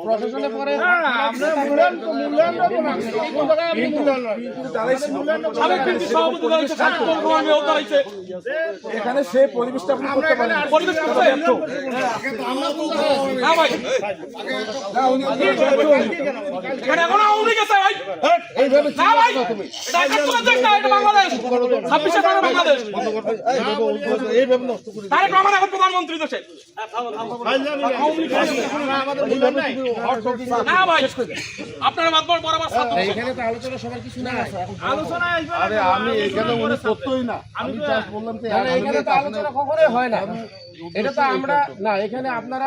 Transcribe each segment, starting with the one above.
প্রশাসনে পরে এখানে সে পরিবেশটা আপনি করতে পারেন। প্রধানমন্ত্রী দেশে আপনার মাধ্যমে বরাবর এখানে তো আলোচনা সবার কিছু না আলোচনা আরে আমি এখানে উনি করতেই না, আমি জাস্ট বললাম যে এখানে তো আলোচনা কখনোই হয় না। এটা তো আমরা না এখানে আপনারা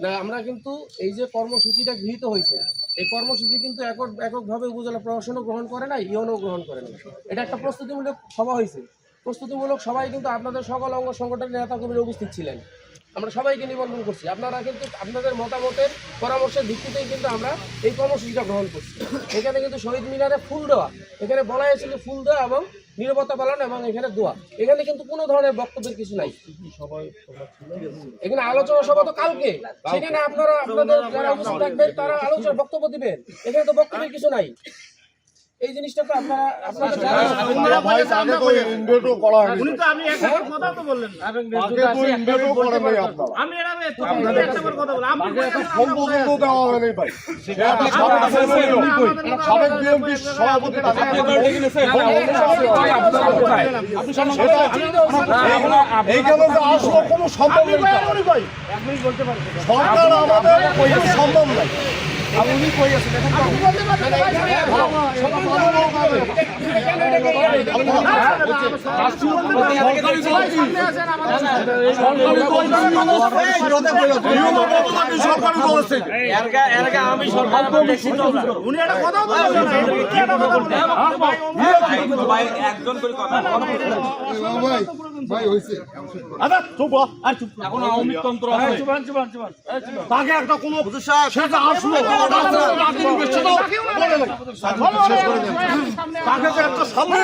না আমরা কিন্তু এই যে কর্মসূচিটা গৃহীত হয়েছে এই কর্মসূচি কিন্তু এককভাবে উপজেলা প্রশাসনও গ্রহণ করে না, ইউনও গ্রহণ করে না। এটা একটা প্রস্তুতিমূলক সভা হয়েছে। প্রস্তুতিমূলক সবাই কিন্তু আপনাদের সকল অঙ্গ সংগঠনের নেতাকর্মীরা উপস্থিত ছিলেন। আমরা সবাইকে নিবন্ধন করছি। আপনারা কিন্তু আপনাদের মতামতের পরামর্শের ভিত্তিতেই কিন্তু আমরা এই কর্মসূচিটা গ্রহণ করছি। এখানে কিন্তু শহীদ মিনারে ফুল দেওয়া, এখানে বলা হয়েছিল ফুল দেওয়া এবং নীরবতা পালন এবং এখানে দোয়া। এখানে কিন্তু কোনো ধরনের বক্তব্যের কিছু নাই। এখানে আলোচনা সভা তো কালকে, সেখানে আপনারা আপনাদের যারা উপস্থিত থাকবেন তারা আলোচনা বক্তব্য দিবেন। এখানে তো বক্তব্যের কিছু নাই। এই জিনিসটা তো আপনারা আপনাদের উনি তো আপনি একটা কথা তো বললেন না। আমি এর আগে একটা কথা বললাম আপনি দেওয়া হয়নি ভাই। সাবেক বিএনপি সভাপতি এইখানে যে আসলে কোনো সম্ভব নেই, সরকার আমাদের সম্ভব নাই। উনি কই আছে দেখেন এখন আওয়ামী তন্ত্র তাকে একটা কোনো সেটা আসলো তাকে একটা সামনে